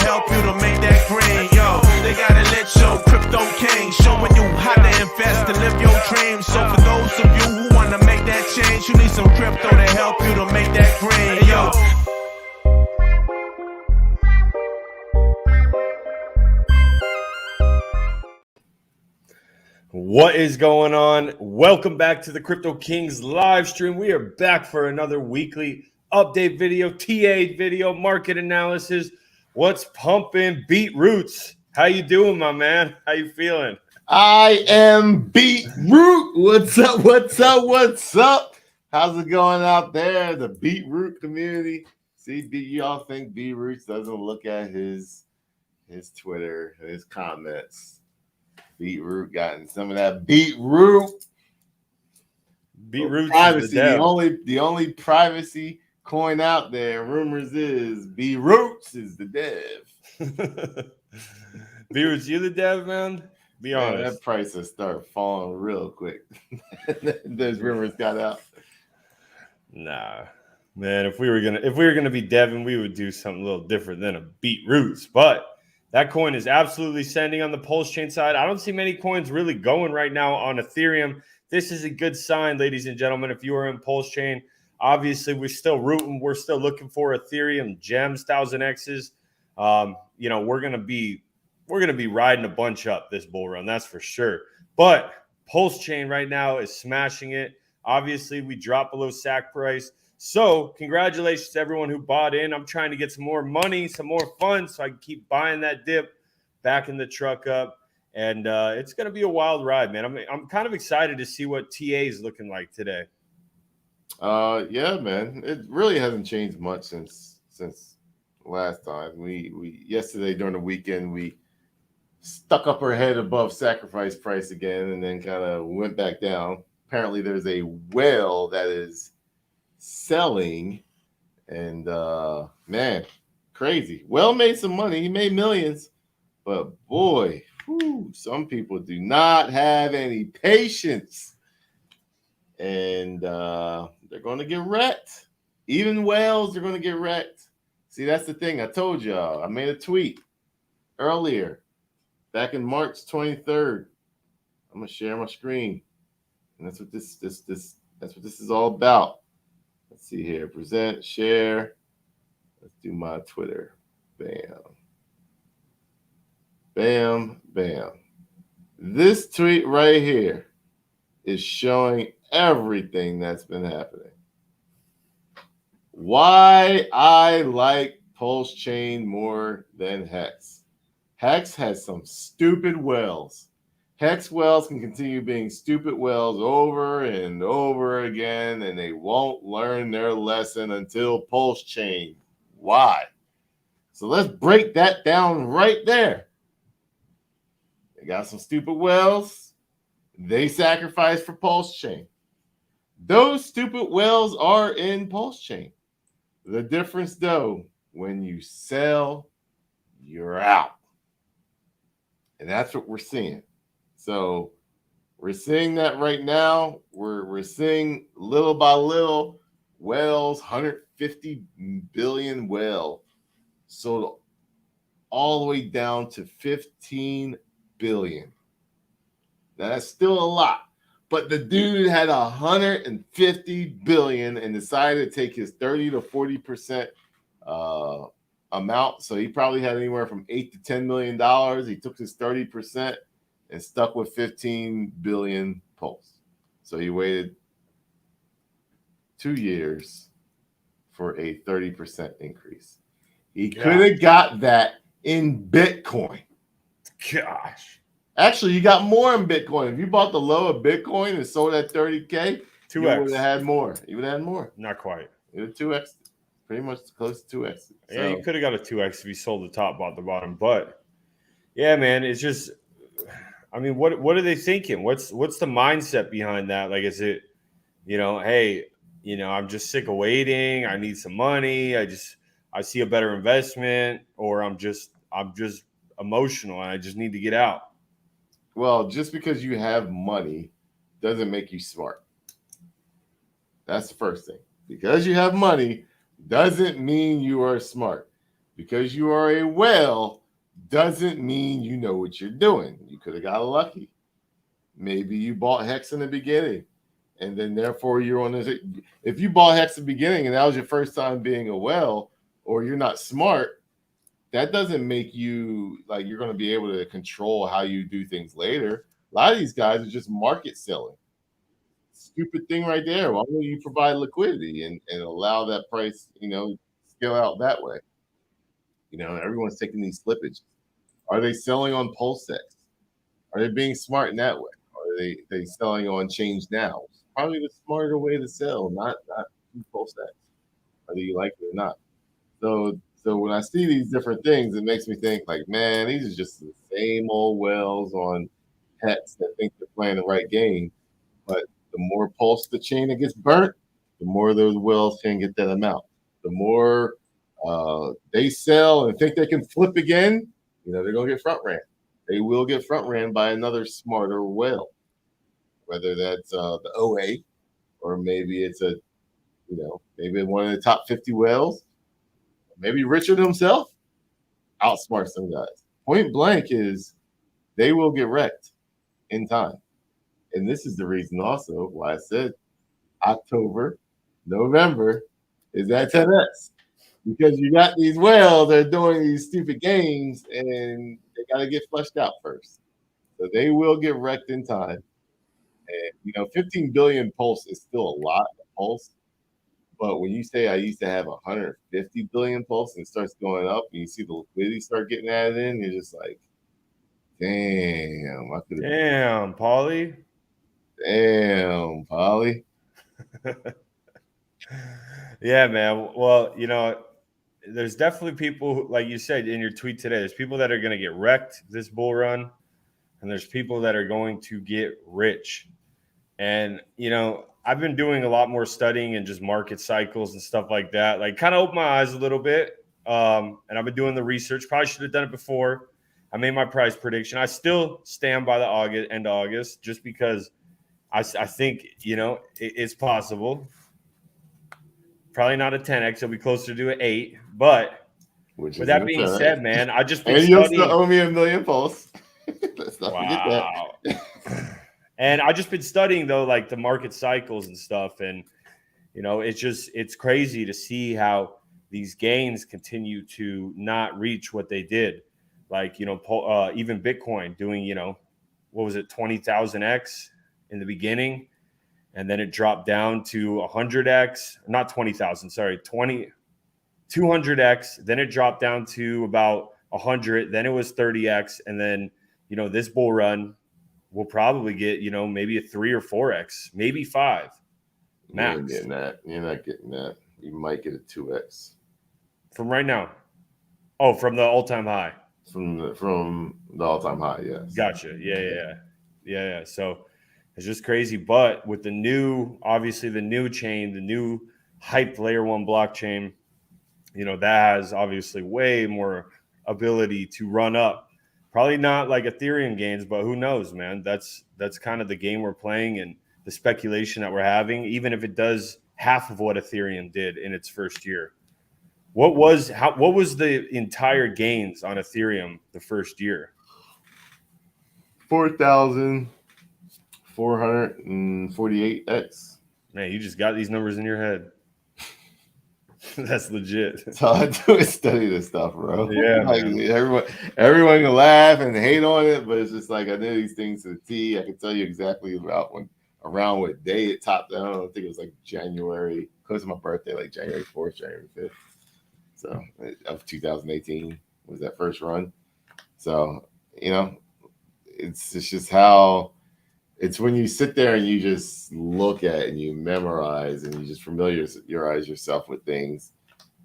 help you to make that green. Yo, they gotta let your crypto king showing you how to invest and live your dreams. So for those of you who wanna make that change, you need some crypto to help you to make that green. Yo. What is going on? Welcome back to the Crypto Kings live stream. We are back for another weekly update video, TA video, market analysis. What's pumping? Beetroots. How you doing, my man? How you feeling? I am Beetroot. What's up? What's up? What's up? How's it going out there? The Beetroot community. See, y'all think Beetroots doesn't look at his Twitter, his comments. Beetroot gotten some of that Beetroot. Beetroots privacy. The only privacy coin out there, rumors is Beetroots is the dev. Beetroots, you the dev, man? Be honest. That price will start falling real quick. Those rumors got out. Nah, man. If we were gonna be deving, we would do something a little different than a Beetroots. But that coin is absolutely sending on the Pulsechain side. I don't see many coins really going right now on Ethereum. This is a good sign, ladies and gentlemen. If you are in Pulsechain, obviously we're still rooting. We're still looking for Ethereum gems, 1000Xs. We're gonna be riding a bunch up this bull run, that's for sure. But Pulsechain right now is smashing it. Obviously, we dropped below SAC price. So congratulations to everyone who bought in. I'm trying to get some more money, some more funds, so I can keep buying that dip, backing the truck up. And it's going to be a wild ride, man. I'm kind of excited to see what TA is looking like today. Yeah, man. It really hasn't changed much since last time. We yesterday during the weekend, we stuck up our head above sacrifice price again and then kind of went back down. Apparently there's a whale that is selling, and man, crazy. Well, made some money. He made millions, but boy, some people do not have any patience, and they're going to get wrecked. Even whales are going to get wrecked. See, that's the thing. I told y'all. I made a tweet earlier, back in March 23rd. I'm gonna share my screen, and that's what this is all about. Let's see here. Present, share. Let's do my Twitter. Bam. Bam, bam. This tweet right here is showing everything that's been happening. Why I like Pulsechain more than Hex. Hex has some stupid whales. Hex whales can continue being stupid whales over and over again, and they won't learn their lesson until Pulsechain. Why? So let's break that down right there. They got some stupid whales. They sacrifice for Pulsechain. Those stupid whales are in Pulsechain. The difference, though, when you sell, you're out. And that's what we're seeing. So we're seeing that right now. We're seeing little by little whales, 150 billion whale, sold all the way down to 15 billion. Now that's still a lot, but the dude had 150 billion and decided to take his 30 to 40% amount. So he probably had anywhere from $8 to $10 million. He took his 30% and stuck with 15 billion Pulse. So he waited 2 years for a 30% increase. He could have got that in Bitcoin. Gosh. Actually, you got more in Bitcoin. If you bought the low of Bitcoin and sold at 30K, 2x. You would have had more. You would have had more. Not quite. It was 2x. Pretty much close to 2x. Yeah, you could have got a 2x if you sold the top, bought the bottom. But yeah, man, it's just, I mean, what are they thinking? What's the mindset behind that? Like, is it, hey, I'm just sick of waiting. I need some money. I see a better investment, or I'm just emotional and I just need to get out. Well, just because you have money doesn't make you smart. That's the first thing. Because you have money doesn't mean you are smart. Because you are a whale doesn't mean you know what you're doing. You could have got lucky. Maybe you bought Hex in the beginning, and then therefore you're on this. If you bought Hex in the beginning and that was your first time being a whale, or you're not smart, that doesn't make you like you're going to be able to control how you do things later. A lot of these guys are just market selling. Stupid thing right there. Why don't you provide liquidity and allow that price, scale out that way? Everyone's taking these slippages. Are they selling on Pulsechain? Are they being smart in that way? Are they selling on Change Now? It's probably the smarter way to sell, not Pulsechain, whether you like it or not. So when I see these different things, it makes me think like, man, these are just the same old whales on Hex that think they're playing the right game. But the more pulse the chain that gets burnt, the more those whales can get that amount. The more they sell and think they can flip again, they're going to get front ran. They will get front ran by another smarter whale, whether that's the OA or maybe it's maybe one of the top 50 whales. Maybe Richard himself outsmarts some guys. Point blank is they will get wrecked in time. And this is the reason also why I said October, November is that 10x. Because you got these whales that are doing these stupid games and they got to get flushed out first. So they will get wrecked in time. And, 15 billion pulse is still a lot of pulse. But when you say I used to have 150 billion pulse and it starts going up and you see the liquidity start getting added in, you're just like, damn. Damn, Paulie. Damn, Polly. Yeah, man. Well, there's definitely people, like you said in your tweet today, there's people that are going to get wrecked this bull run, and there's people that are going to get rich. And, I've been doing a lot more studying and just market cycles and stuff like that. Like, kind of opened my eyes a little bit. And I've been doing the research. Probably should have done it before. I made my price prediction. I still stand by the end of August just because I think, it's possible. Probably not a 10x. It'll be closer to an 8. But with that being said, man, I just been studying. And studying. you'll still owe me $1 million pulse. Let's not forget that. And I just been studying though, like the market cycles and stuff, and it's crazy to see how these gains continue to not reach what they did. Like even Bitcoin doing what was it 20,000x in the beginning, and then it dropped down to 100x, not 20,000, sorry, 200x. Then it dropped down to about 100. Then it was 30x, and then this bull run. We'll probably get, maybe a 3 or 4x, maybe 5 max. You're not getting that. You're not getting that. You might get a 2x from right now. Oh, from the all-time high. From the all-time high, yes. Gotcha. Yeah. So it's just crazy. But with the new chain, the new hype layer 1 blockchain, that has obviously way more ability to run up. Probably not like Ethereum gains, but who knows, man? That's kind of the game we're playing and the speculation that we're having, even if it does half of what Ethereum did in its first year. What was the entire gains on Ethereum the first year? 4,448x. Man, you just got these numbers in your head. That's legit. That's all I do is study this stuff, bro. Yeah, like, man. everyone can laugh and hate on it, but it's just like I know these things to the T. I can tell you exactly around what day it topped out. I think it was like January, close to my birthday, like January 4th, January 5th. So of 2018 was that first run. So it's just how it's when you sit there and you just look at it and you memorize and you just familiarize yourself with things.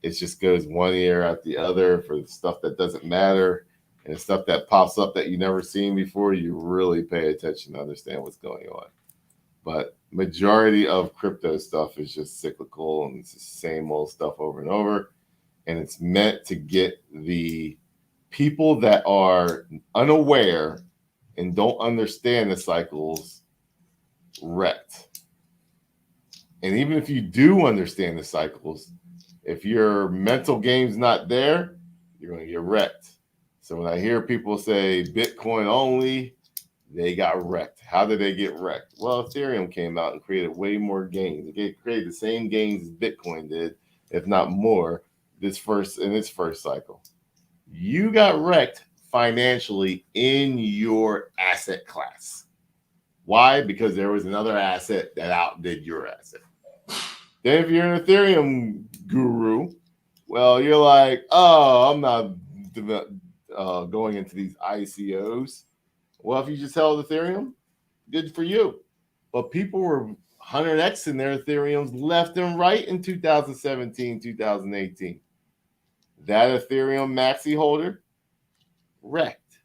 It just goes one ear out the other for the stuff that doesn't matter, and the stuff that pops up that you never seen before. You really pay attention to understand what's going on. But majority of crypto stuff is just cyclical and it's the same old stuff over and over. And it's meant to get the people that are unaware and don't understand the cycles wrecked. And even if you do understand the cycles, if your mental game's not there, you're going to get wrecked. So when I hear people say Bitcoin only, they got wrecked. How did they get wrecked? Well, Ethereum came out and created way more gains. It created the same gains as Bitcoin did, if not more, in its first cycle. You got wrecked financially in your asset class. Why? Because there was another asset that outdid your asset. Then if you're an Ethereum guru, well, you're like, oh, I'm not going into these ICOs. Well, if you just held Ethereum, good for you. But people were 100x in their Ethereums left and right in 2017, 2018. That Ethereum maxi holder wrecked.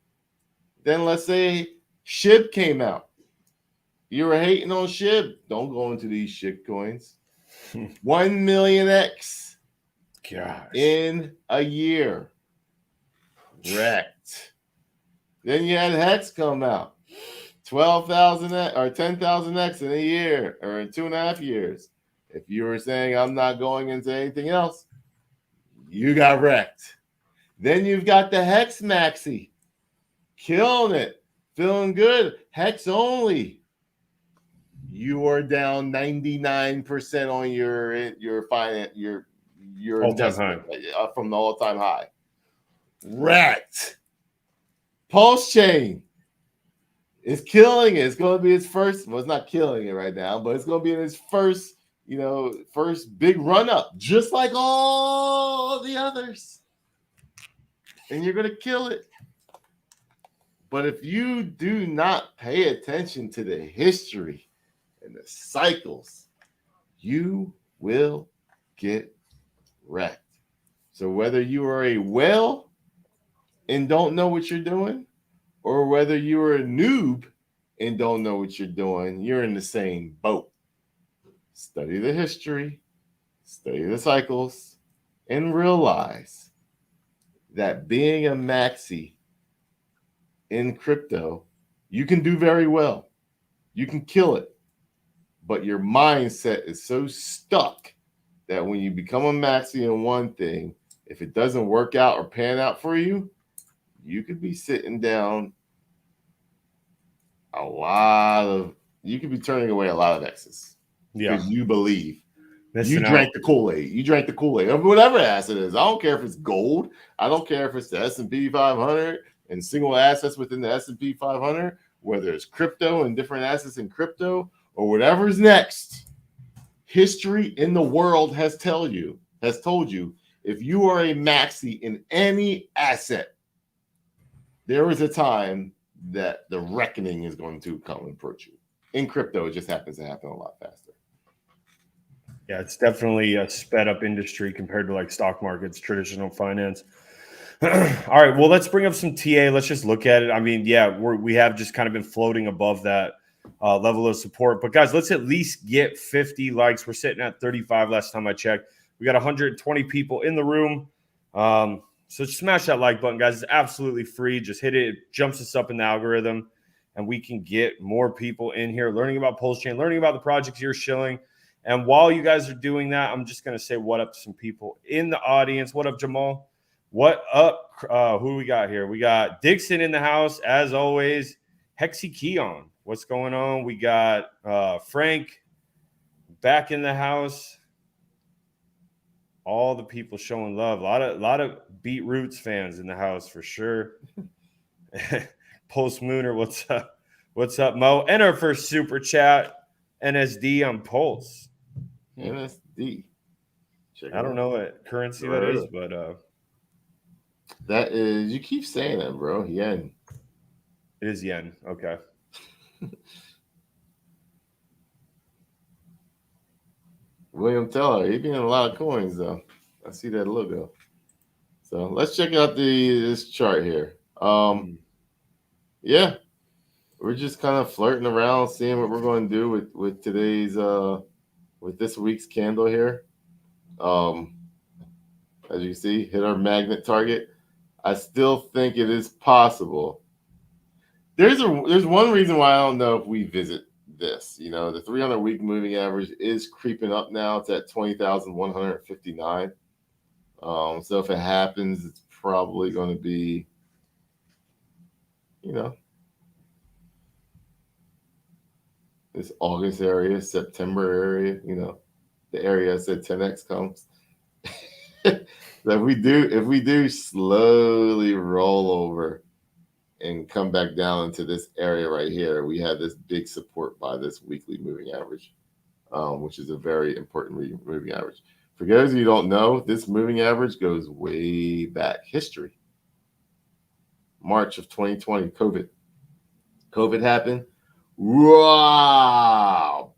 Then let's say SHIB came out. You were hating on SHIB. Don't go into these shit coins. 1 million X in a year. Wrecked. Then you had Hex come out. 12,000 or 10,000X in a year or in 2.5 years. If you were saying I'm not going into anything else, you got wrecked. Then you've got the Hex Maxi. Killing it. Feeling good. Hex only. You are down 99% on your finance, your investment from the all-time high. Wrecked. Pulsechain is killing it. It's going to be its first. Well, it's not killing it right now, but it's going to be in its first, first big run up, just like all the others. And you're going to kill it. But if you do not pay attention to the history and the cycles, you will get wrecked. So whether you are a whale and don't know what you're doing, or whether you're a noob and don't know what you're doing, you're in the same boat. Study the history, study the cycles, and realize that being a maxi in crypto, you can do very well. You can kill it. But your mindset is so stuck that when you become a maxi in one thing, if it doesn't work out or pan out for you, you could be sitting down you could be turning away a lot of X's. Yeah. Because you believe. You drank the Kool-Aid. You drank the Kool-Aid of whatever asset it is. I don't care if it's gold. I don't care if it's the S&P 500 and single assets within the S&P 500, whether it's crypto and different assets in crypto or whatever's next. History in the world has told you, if you are a maxi in any asset, there is a time that the reckoning is going to come and approach you. In crypto, it just happens to happen a lot faster. Yeah, it's definitely a sped up industry compared to like stock markets, traditional finance. All right, well, let's bring up some TA. Let's just look at it. I mean, yeah, we have just kind of been floating above that level of support. But guys, let's at least get 50 likes. We're sitting at 35 last time I checked. We got 120 people in the room. So smash that like button, guys. It's absolutely free. Just hit it. It jumps us up in the algorithm, and we can get more people in here learning about Pulsechain, learning about the projects you're shilling. And while you guys are doing that, I'm just going to say what up to some people in the audience. What up, Jamal? What up? Who we got here? We got Dixon in the house, as always. Hexy Keon, what's going on? We got Frank back in the house. All the people showing love. A lot of Beat Roots fans in the house for sure. Pulse Mooner, what's up? What's up, Mo? And our first super chat, NSD on Pulse. NSD. I don't know what currency that is, but that is, you keep saying that, bro. Yen. It is yen. Okay. William Teller, he's been in a lot of coins though. I see that logo. So let's check out this chart here. Yeah, we're just kind of flirting around, seeing what we're going to do with today's with this week's candle here. As you can see, hit our magnet target. I still think it is possible. There's one reason why I don't know if we visit this. The 300-week moving average is creeping up now. It's at 20,159. So if it happens, it's probably going to be, you know, this August area, September area, you know, the area I said 10x comes. If we do slowly roll over and come back down into this area right here, we have this big support by this weekly moving average, which is a very important moving average. For those of you who don't know, this moving average goes way back. History. March of 2020, COVID happened. Wow!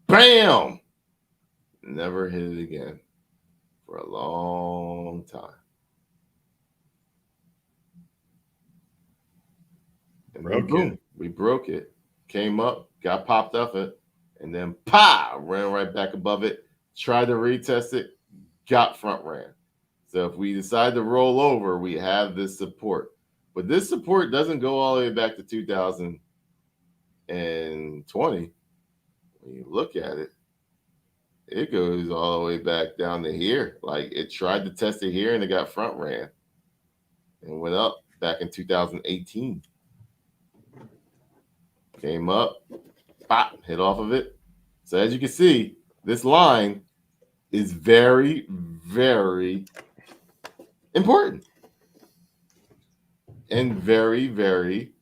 Bam! Never hit it again for a long time. And then boom, we broke it, came up, got popped off it, and then ran right back above it, tried to retest it, got front ran. So if we decide to roll over, we have this support. But this support doesn't go all the way back to 2020. When you look at it, it goes all the way back down to here. Like it tried to test it here and it got front ran and went up back in 2018. Came up, hit off of it. So as you can see, this line is very, very important. And very, very,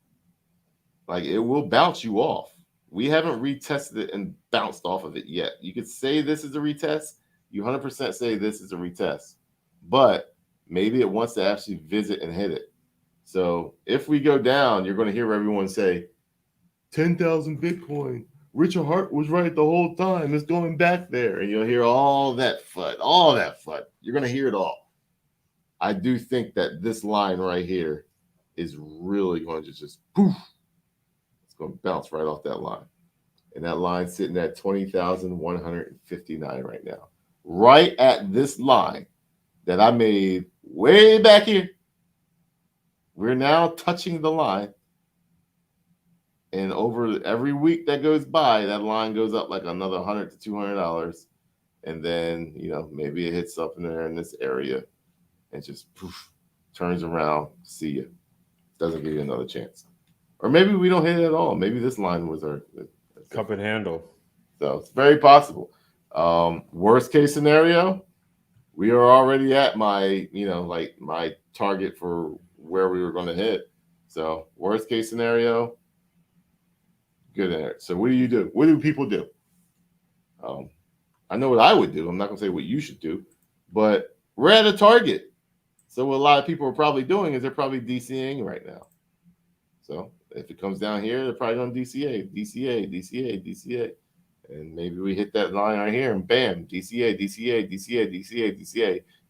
like it will bounce you off. We haven't retested it and bounced off of it yet. You could say this is a retest. You 100% say this is a retest. But maybe it wants to actually visit and hit it. So if we go down, you're going to hear everyone say, 10,000 Bitcoin. Richard Hart was right the whole time. It's going back there. And you'll hear all that FUD. You're going to hear it all. I do think that this line right here is really going to just poof. It's going to bounce right off that line. And that line's sitting at 20,159 right now. Right at this line that I made way back here. We're now touching the line. And over every week that goes by, that line goes up like another $100 to $200. And then, you know, maybe it hits up in there in this area and just poof, turns around. See ya. Doesn't give you another chance. Or maybe we don't hit it at all. Maybe this line was our cup and handle. So it's very possible. Worst case scenario, we are already at my, you know, like my target for where we were going to hit. So worst case scenario, good in it. So what do you do? What do people do? I know what I would do. I'm not going to say what you should do, but we're at a target. So what a lot of people are probably doing is they're probably DCAing right now. So if it comes down here, they're probably going to DCA. And maybe we hit that line right here and bam, DCA.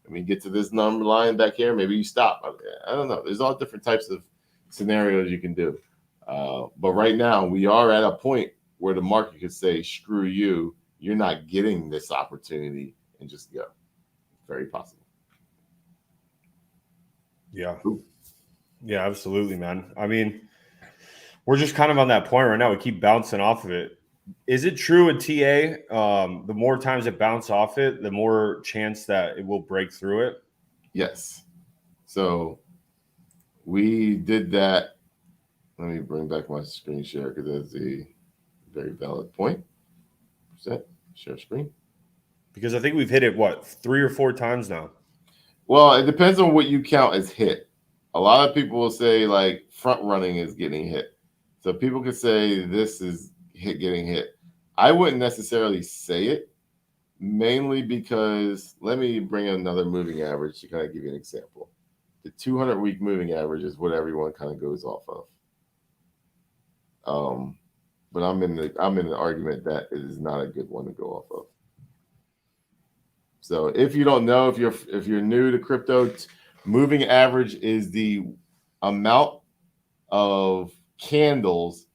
And we get to this number line back here, maybe you stop. I don't know. There's all different types of scenarios you can do. But right now, we are at a point where the market could say, screw you, you're not getting this opportunity, and just go. Very possible. Yeah. Yeah, absolutely, man. I mean, we're just kind of on that point right now. We keep bouncing off of it. Is it true in TA, the more times it bounces off it, the more chance that it will break through it? Yes. So we did that. Let me bring back my screen share because that's a very valid point. Set, share screen. Because I think we've hit it, what, 3 or 4 times now? Well, it depends on what you count as hit. A lot of people will say like front running is getting hit. So people could say this is getting hit. I wouldn't necessarily say it, mainly because let me bring another moving average to kind of give you an example. The 200-week moving average is what everyone kind of goes off of. But I'm in the argument that it is not a good one to go off of. So if you don't know, if you're new to crypto, moving average is the amount of candles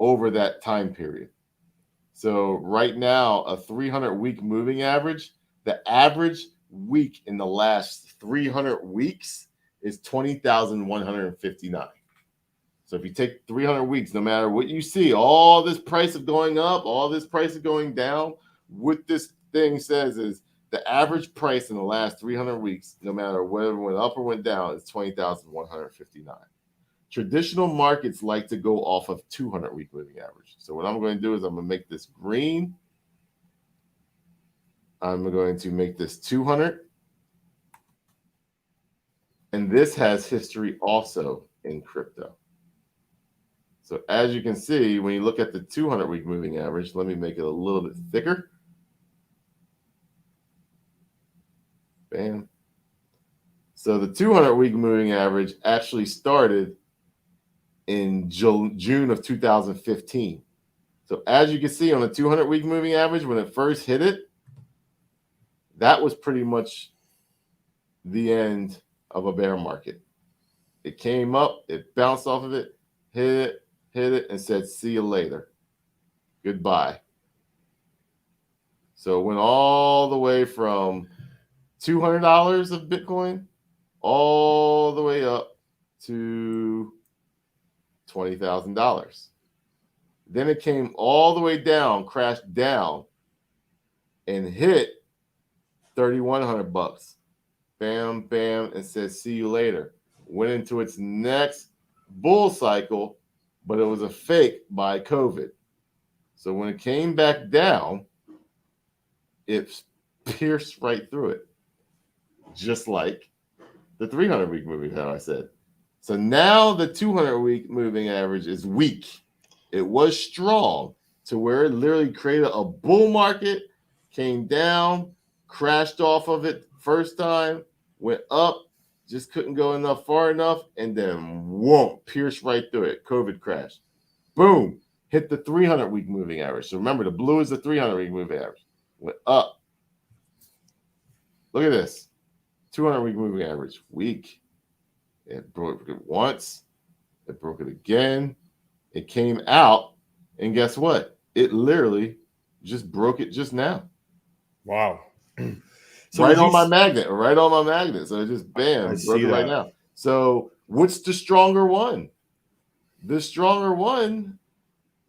over that time period. So right now, a 300-week moving average, the average week in the last 300 weeks is 20,159. So if you take 300 weeks, no matter what you see, all this price of going up, all this price of going down, what this thing says is the average price in the last 300 weeks, no matter whether it went up or went down, is 20,159. Traditional markets like to go off of 200-week moving average. So what I'm going to do is I'm going to make this green. I'm going to make this 200. And this has history also in crypto. So as you can see, when you look at the 200-week moving average, let me make it a little bit thicker. Bam. So the 200-week moving average actually started in June of 2015. So as you can see on the 200-week moving average, when it first hit it, that was pretty much the end of a bear market. It came up, it bounced off of it, hit it, and said, see you later. Goodbye. So it went all the way from $200 of Bitcoin all the way up to $20,000. Then it came all the way down, crashed down, and hit 3,100 bucks. Bam, bam, and said, see you later. Went into its next bull cycle, but it was a fake by COVID. So when it came back down, it pierced right through it, just like the 300-week moving average, I said. So now the 200-week moving average is weak. It was strong to where it literally created a bull market, came down, crashed off of it first time, went up, just couldn't go far enough, and then whoa, pierced right through it. COVID crash. Boom, hit the 300-week moving average. So remember, the blue is the 300-week moving average. Went up. Look at this. 200-week moving average, weak. It broke it once. It broke it again. It came out, and guess what? It literally just broke it just now. Wow. So right on my magnet. So it just bam, broke it right now. So what's the stronger one? The stronger one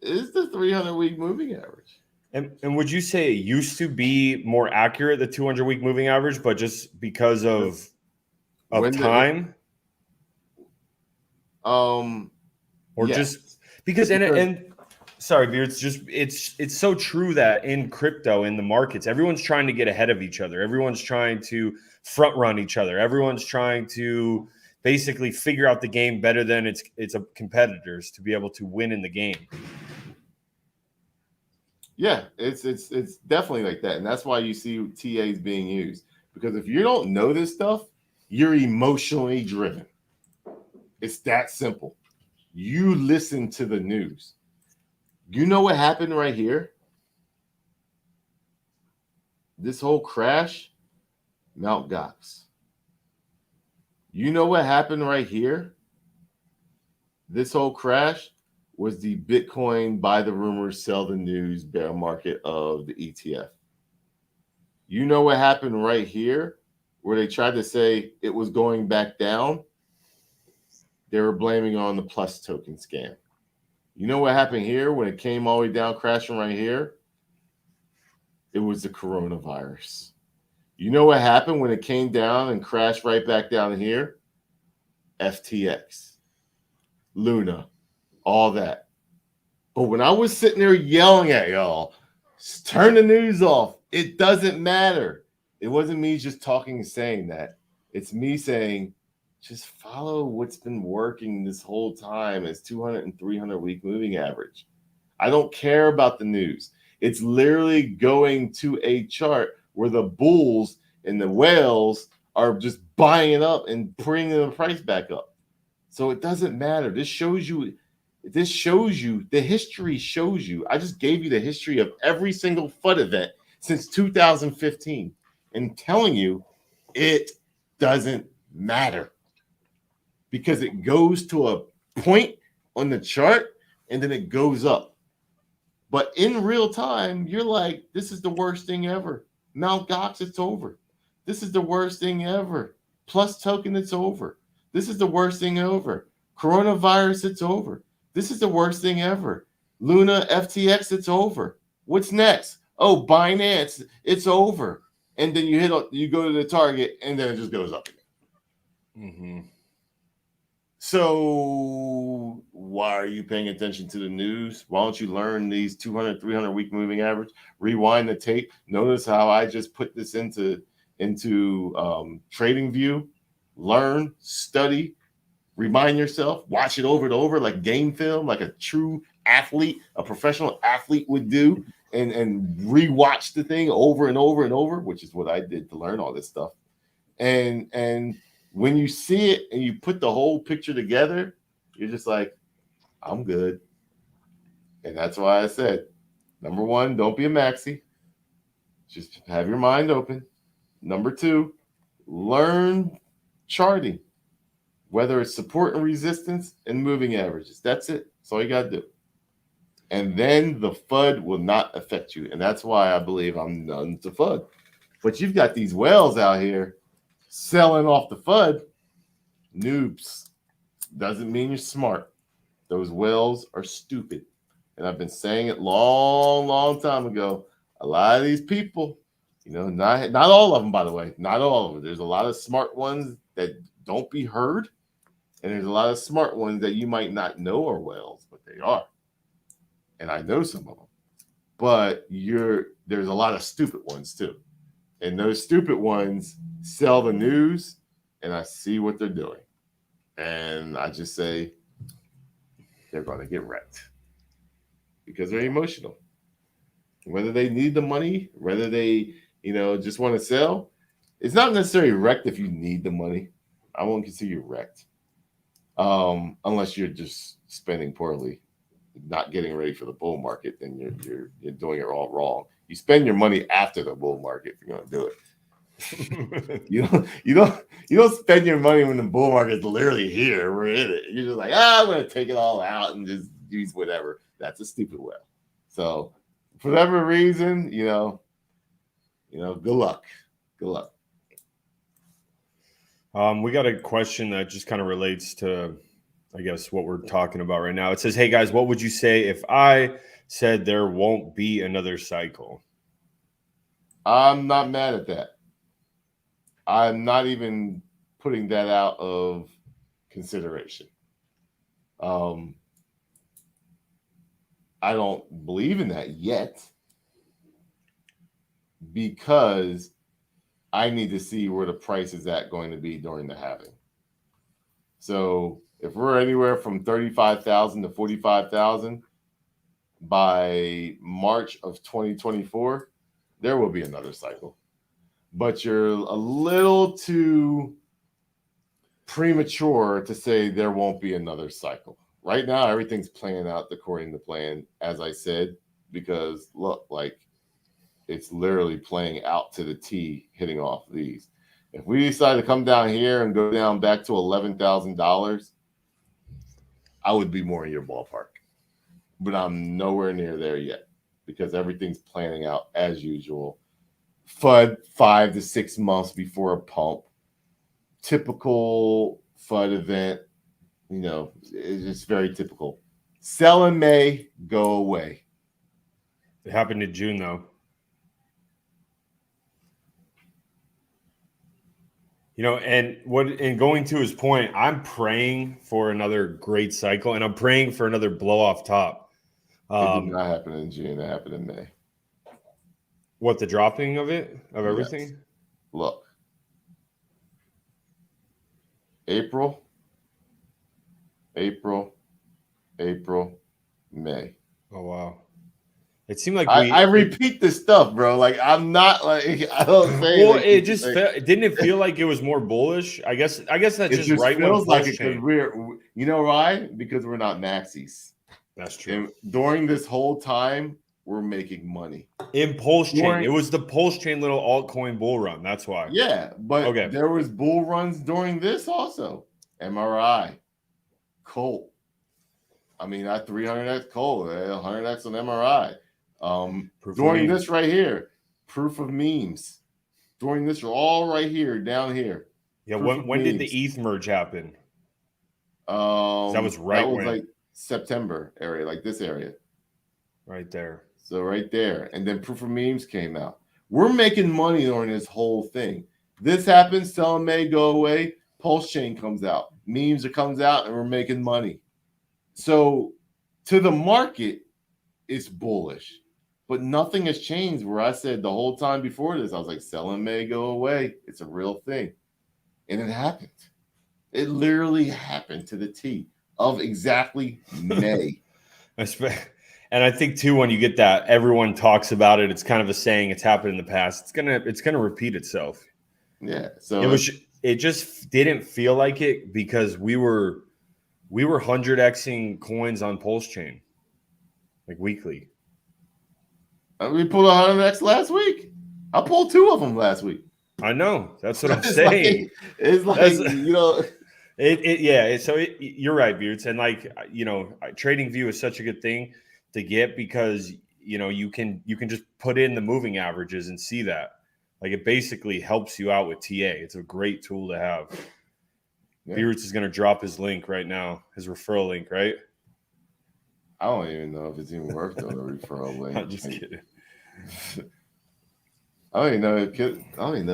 is the 300-week moving average. And would you say it used to be more accurate, the 200-week moving average, but just because of time? Or yes. just because and sorry, Beard, it's so true that in crypto, in the markets, everyone's trying to get ahead of each other. Everyone's trying to front run each other. Everyone's trying to basically figure out the game better than its competitors to be able to win in the game. Yeah, it's definitely like that. And that's why you see TAs being used. Because if you don't know this stuff, you're emotionally driven. It's that simple. You listen to the news. You know what happened right here? This whole crash, Mt. Gox. You know what happened right here? This whole crash was the Bitcoin buy the rumors, sell the news bear market of the ETF. You know what happened right here where they tried to say it was going back down? They were blaming on the Plus token scam. You know what happened here when it came all the way down, crashing right here? It was the coronavirus. You know what happened when it came down and crashed right back down here? FTX, Luna, all that. But when I was sitting there yelling at y'all, turn the news off, it doesn't matter. It wasn't me just talking and saying that. It's me saying, just follow what's been working this whole time as 200 and 300 week moving average. I don't care about the news. It's literally going to a chart where the bulls and the whales are just buying it up and bringing the price back up. So it doesn't matter. This shows you, the history shows you. I just gave you the history of every single FUD event since 2015 and telling you it doesn't matter. Because it goes to a point on the chart and then it goes up. But in real time, you're like, this is the worst thing ever. Mt. Gox, it's over. This is the worst thing ever. Plus token, it's over. This is the worst thing ever. Coronavirus, it's over. This is the worst thing ever. Luna, FTX, it's over. What's next? Oh, Binance, it's over. and then you go to the target, and then it just goes up again. Mm-hmm. So why are you paying attention to the news? Why don't you learn these 200, 300 week moving average? Rewind the tape. Notice how I just put this into trading view. Learn, study, remind yourself, watch it over and over like game film, like a true athlete, a professional athlete would do, and rewatch the thing over and over and over, which is what I did to learn all this stuff. And when you see it and you put the whole picture together, you're just like, I'm good. And that's why I said, number one, don't be a maxi. Just have your mind open. Number two, learn charting, whether it's support and resistance and moving averages. That's it. That's all you got to do. And then the FUD will not affect you. And that's why I believe I'm none to FUD. But you've got these whales out here selling off the FUD. Noobs. Doesn't mean you're smart. Those whales are stupid. And I've been saying it long time ago. A lot of these people, not all of them, by the way, not all of them. There's a lot of smart ones that don't be heard. And there's a lot of smart ones that you might not know are whales, but they are. And I know some of them. But there's a lot of stupid ones too. And those stupid ones sell the news, and I see what they're doing. And I just say they're going to get wrecked because they're emotional. Whether they need the money, whether they, just want to sell, it's not necessarily wrecked if you need the money. I won't consider you wrecked. Unless you're just spending poorly, not getting ready for the bull market, then you're doing it all wrong. You spend your money after the bull market if you're going to do it. you don't spend your money when the bull market's literally here. We're in it. You're just like, I'm going to take it all out and just use whatever. That's a stupid whale. So for whatever reason, good luck. Good luck. We got a question that just kind of relates to, I guess, what we're talking about right now. It says, hey guys, what would you say if I said there won't be another cycle? I'm not mad at that. I'm not even putting that out of consideration. I don't believe in that yet because I need to see where the price is at going to be during the halving. So if we're anywhere from 35,000 to 45,000 by March of 2024, there will be another cycle. But you're a little too premature to say there won't be another cycle. Right now, everything's playing out according to plan, as I said, because look, like it's literally playing out to the T, hitting off these. If we decide to come down here and go down back to $11,000, I would be more in your ballpark. But I'm nowhere near there yet because everything's planning out as usual. FUD 5 to 6 months before a pump. Typical FUD event. It's very typical. Sell in May, go away. It happened in June, though. And going to his point, I'm praying for another great cycle, and I'm praying for another blow off top. It did not happen in June. It happened in May. What, the dropping of everything? Yes. Look. April, May. Oh, wow. It seemed like I repeat this stuff, bro. Like I'm not like I don't say. Well, it just didn't it feel like it was more bullish? I guess that's just right. Feels like it because why? Because we're not maxis. That's true. And during this whole time, we're making money in Pulsechain. It was the Pulsechain little altcoin bull run. That's why. Yeah, but there was bull runs during this also. MRI, Colt. I mean, that 300x Colt, 100x on MRI. During this right here, proof of memes. During this, all right here, down here. Yeah, when did the ETH merge happen? That was like September area, like this area. Right there. So right there. And then proof of memes came out. We're making money on this whole thing. This happens, sell in May, go away. Pulsechain comes out, memes comes out, and we're making money. So to the market, it's bullish, but nothing has changed. Where I said the whole time before this, I was like, sell in May, go away. It's a real thing, and it happened. It literally happened to the T of exactly May. And I think too, when you get that, everyone talks about it. It's kind of a saying. It's happened in the past. It's gonna repeat itself. Yeah. So it just didn't feel like it because we were 100xing coins on Pulsechain, like weekly. We pulled 100x last week. I pulled 2 of them last week. I know. That's what I'm saying. It's like you know. You're right, Beards, and like trading view is such a good thing to get because you can just put in the moving averages and see that. Like it basically helps you out with TA. It's a great tool to have. Yeah. Beards is going to drop his link right now, his referral link, right? I don't even know if it's even worth doing a referral link. I'm just kidding. I don't even know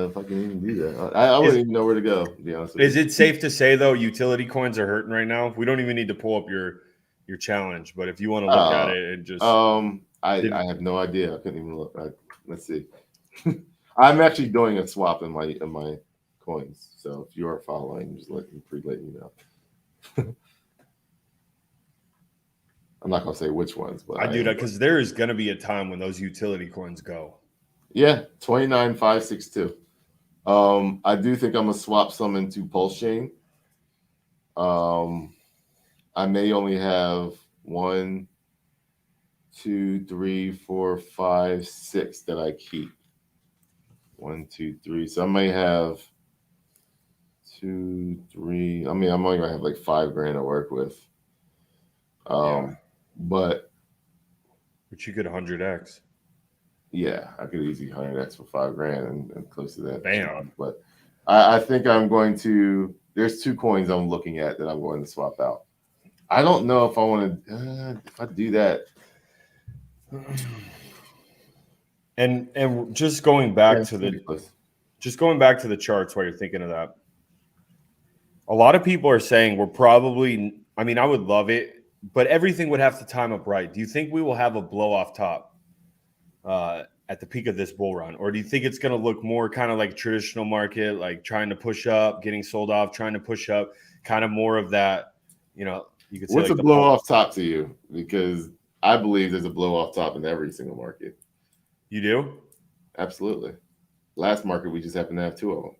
if I can even do that. I wouldn't even know where to go, to be honest with you. Is it safe to say though utility coins are hurting right now? We don't even need to pull up your challenge, but if you want to look at it and just I have no idea. I couldn't even look. Let's see. I'm actually doing a swap in my coins. So if you are following, just let you know. I'm not gonna say which ones, but I do that because there is gonna be a time when those utility coins go. Yeah, 29,562. I do think I'm gonna swap some into Pulsechain. I may only have 1, 2, 3, 4, 5, 6 that I keep. 1, 2, 3. So I may have 2, 3. I mean, I'm only gonna have like $5,000 to work with. But you could 100x. Yeah, I could easily 100x for $5,000 and close to that. Bam. But I think I'm going to. There's 2 coins I'm looking at that I'm going to swap out. I don't know if I want to. If I do that. And just going back to the charts while you're thinking of that. A lot of people are saying we're probably. I mean, I would love it, but everything would have to time up right. Do you think we will have a blow off top at the peak of this bull run, or do you think it's going to look more kind of like traditional market, like trying to push up, getting sold off, trying to push up, kind of more of that? You could say. What's like a blow off top to you? Because I believe there's a blow off top in every single market. You do? Absolutely. Last market, we just happened to have 2 of them.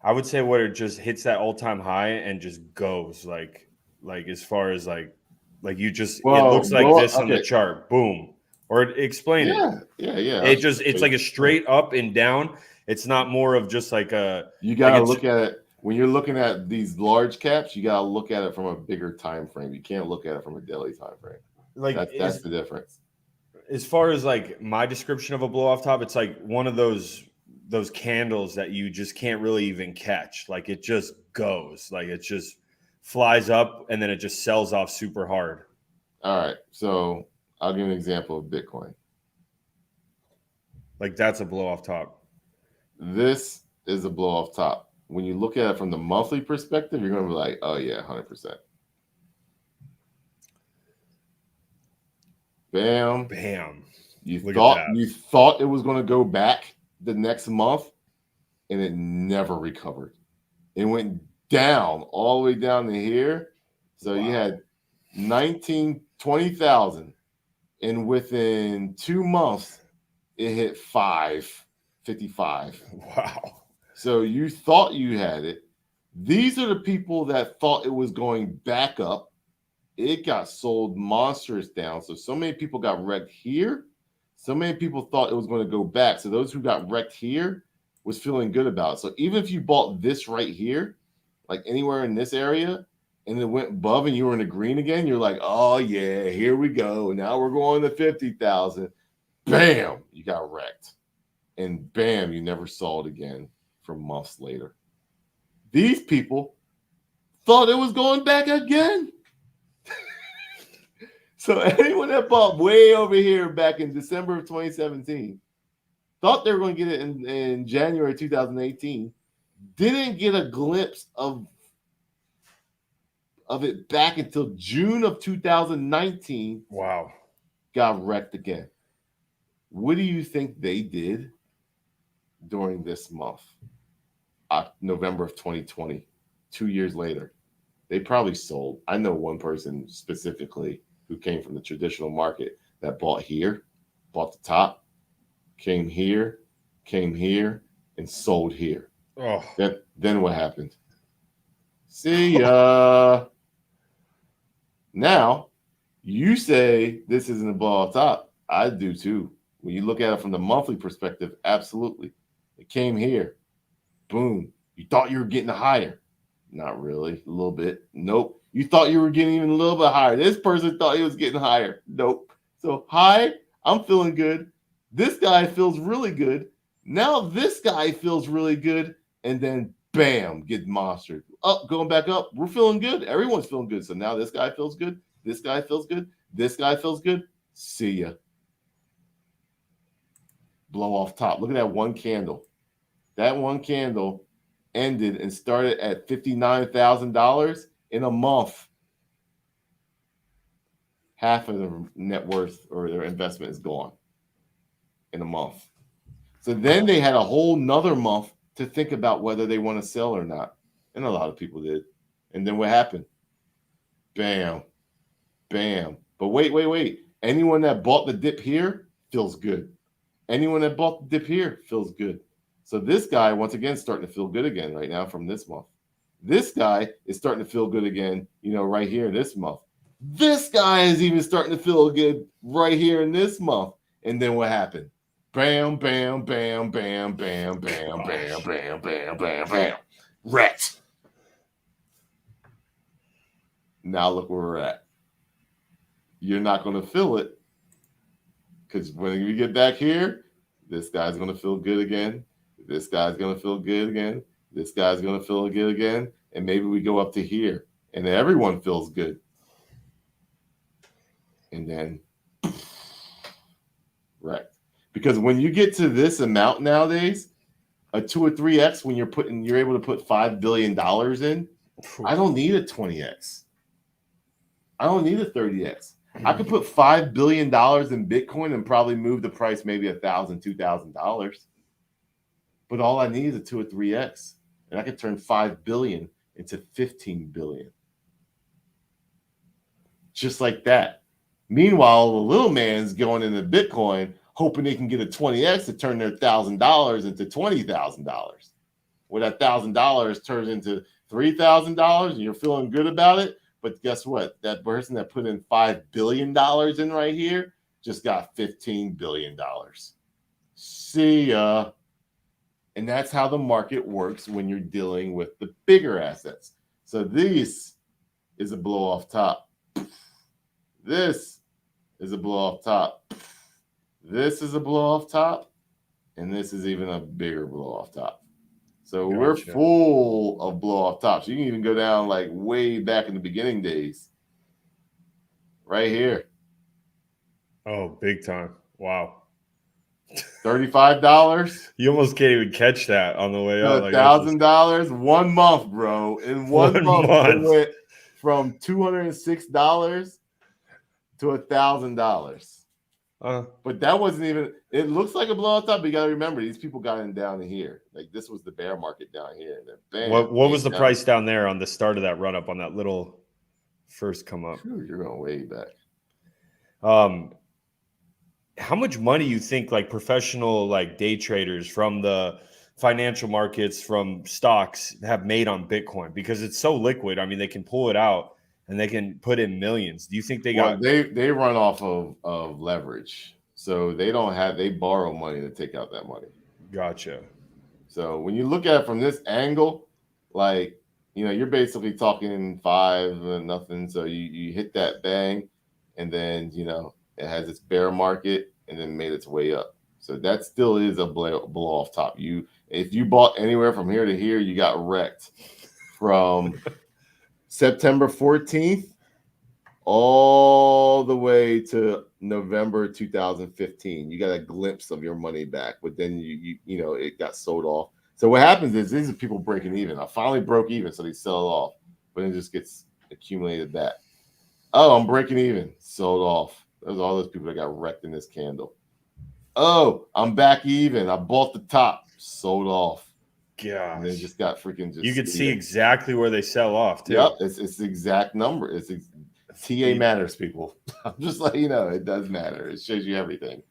I would say what it just hits that all-time high and just goes like as far as like you just it looks like this on the chart, boom. Or explain it. Yeah. It's like a straight up and down. It's not more of just like a. You gotta look at it when you're looking at these large caps. You gotta look at it from a bigger time frame. You can't look at it from a daily time frame. Like that's the difference. As far as like my description of a blow off top, it's like one of those candles that you just can't really even catch. Like it just goes, like it just flies up and then it just sells off super hard. All right, so I'll give an example of Bitcoin. Like that's a blow off top. This is a blow off top. When you look at it from the monthly perspective, you're going to be like, oh yeah, 100%. Bam. Bam. You thought it was going to go back the next month, and it never recovered. It went down all the way down to here. So you had 20,000, and within 2 months, it hit 555. Wow. So you thought you had it. These are the people that thought it was going back up. It got sold monstrous down. So many people got wrecked here. So many people thought it was going to go back. So those who got wrecked here was feeling good about it. So even if you bought this right here, like anywhere in this area, and it went above and you were in the green again, you're like, oh yeah, here we go. Now we're going to 50,000. Bam, you got wrecked. And bam, you never saw it again for months later. These people thought it was going back again. So anyone that bought way over here back in December of 2017 thought they were going to get it in January 2018, didn't get a glimpse of it back until June of 2019. Wow. Got wrecked again. What do you think they did during this month, November of 2020, 2 years later? They probably sold. I know one person specifically who came from the traditional market that bought here, bought the top, came here, and sold here. Oh, Then what happened? See ya. Now, you say this isn't a blow off top. I do too. When you look at it from the monthly perspective, absolutely. It came here. Boom. You thought you were getting higher. Not really. A little bit. Nope. You thought you were getting even a little bit higher. This person thought he was getting higher. Nope. So high, I'm feeling good. This guy feels really good. Now this guy feels really good. And then bam, get monstered. Up, going back up. We're feeling good. Everyone's feeling good. So now this guy feels good. This guy feels good. This guy feels good. See ya. Blow off top. Look at that one candle. That one candle ended and started at $59,000 in a month. Half of their net worth or their investment is gone in a month. So then they had a whole nother month to think about whether they want to sell or not. And a lot of people did. And then what happened? Bam. Bam. But wait. Anyone that bought the dip here feels good. Anyone that bought the dip here feels good. So this guy, once again, starting to feel good again right now from this month. This guy is starting to feel good again, right here in this month. This guy is even starting to feel good right here in this month. And then what happened? Bam, bam, bam, bam, bam, bam, bam, bam, bam, bam, bam. Wrecked. Now look where we're at. You're not going to feel it because when you get back here, this guy's going to feel good again. This guy's going to feel good again. This guy's going to feel good again. And maybe we go up to here and everyone feels good. And then wrecked. Because when you get to this amount nowadays, a 2 or 3x, when you're able to put $5 billion in, I don't need a 20x. I don't need a 30x. I could put $5 billion in Bitcoin and probably move the price maybe $1,000, $2,000. But all I need is a 2 or 3x. And I could turn 5 billion into 15 billion. Just like that. Meanwhile, the little man's going into Bitcoin hoping they can get a 20x to turn their $1,000 into $20,000. Where that $1,000 turns into $3,000 and you're feeling good about it. But guess what? That person that put in $5 billion in right here just got $15 billion. See ya. And that's how the market works when you're dealing with the bigger assets. So this is a blow off top. This is a blow off top. This is a blow off top. And this is even a bigger blow off top. So Gotcha. We're full of blow off tops. You can even go down like way back in the beginning days. Right here. Oh, big time. Wow. $35. You almost can't even catch that on the way up. $1,000 1 month, bro. In one month, it went from $206 to $1,000. But that wasn't even. It looks like a blow off top, but you got to remember these people got in down in here. Like this was the bear market down here. And then bam, what was the price down there on the start of that run up on that little first come up? You're going way back. How much money you think like professional like day traders from the financial markets, from stocks have made on Bitcoin? Because it's so liquid. I mean, they can pull it out and they can put in millions. Do you think they they run off of leverage. So they borrow money to take out that money. Gotcha. So when you look at it from this angle, like, you're basically talking 5-0. So you hit that bang and then, it has its bear market and then made its way up. So that still is a blow off top. If you bought anywhere from here to here, you got wrecked from September 14th all the way to November 2015. You got a glimpse of your money back, but then you know it got sold off. So what happens is these are people breaking even. I finally broke even, so they sell it off, but it just gets accumulated back. Oh, I'm breaking even, sold off. There's all those people that got wrecked in this candle. Oh, I'm back even. I bought the top, sold off. Gosh. And they just got freaking just. You could see exactly where they sell off too. Yep, it's the exact number. It's TA matters, people. I'm just letting you know, it does matter. It shows you everything.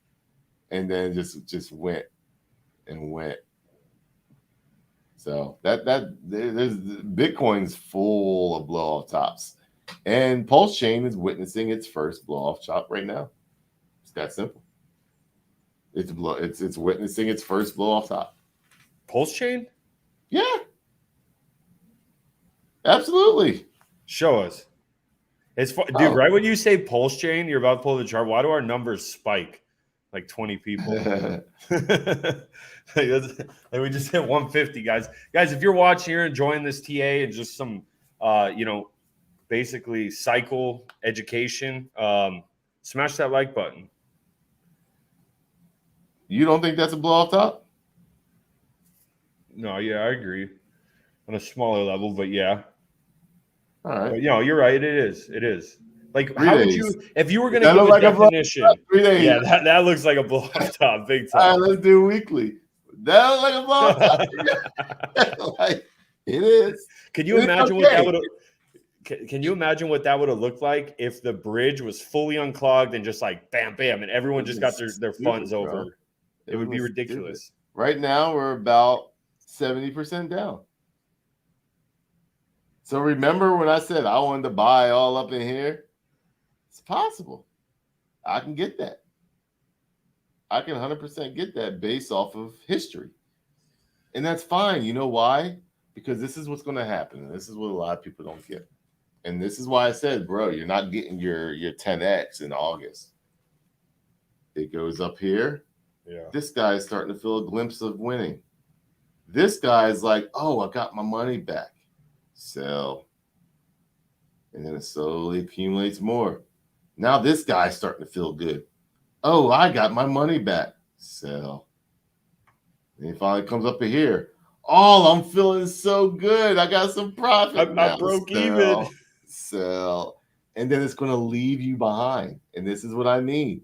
And then just went and went. So there's Bitcoin's full of blow off tops, and Pulsechain is witnessing its first blow off top right now. It's that simple. It's witnessing its first blow off top. Pulsechain? Yeah, absolutely. Show us. It's dude. Right when you say Pulsechain, you're about to pull the chart. Why do our numbers spike like 20 people? Like we just hit 150, guys. Guys, if you're watching, you're enjoying this TA and just some, basically cycle education. Smash that like button. You don't think that's a blow off top? No, yeah, I agree. On a smaller level, but yeah. All right. But, you're right. It is. It is. Like, 3 how days. would you, if you were going to give a definition? 3 days. Yeah, that looks like a blow off top, big time. All right, let's do weekly. That looks like a blow off top. Like, it is. Can you imagine what that would have? Can you imagine what that would have looked like if the bridge was fully unclogged and just like bam, bam, and everyone just got their funds over? It would be ridiculous. Stupid. Right now, we're about 70% down. So remember when I said I wanted to buy all up in here? It's possible. I can get that. I can 100% get that based off of history. And that's fine. You know why? Because this is what's going to happen. And this is what a lot of people don't get. And this is why I said, bro, you're not getting your 10X in August. It goes up here. Yeah. This guy is starting to feel a glimpse of winning. This guy is like, oh, I got my money back. Sell. And then it slowly accumulates more. Now this guy's starting to feel good. Oh, I got my money back. Sell. And he finally comes up to here. Oh, I'm feeling so good. I got some profit. I broke even. Sell. And then it's going to leave you behind. And this is what I mean.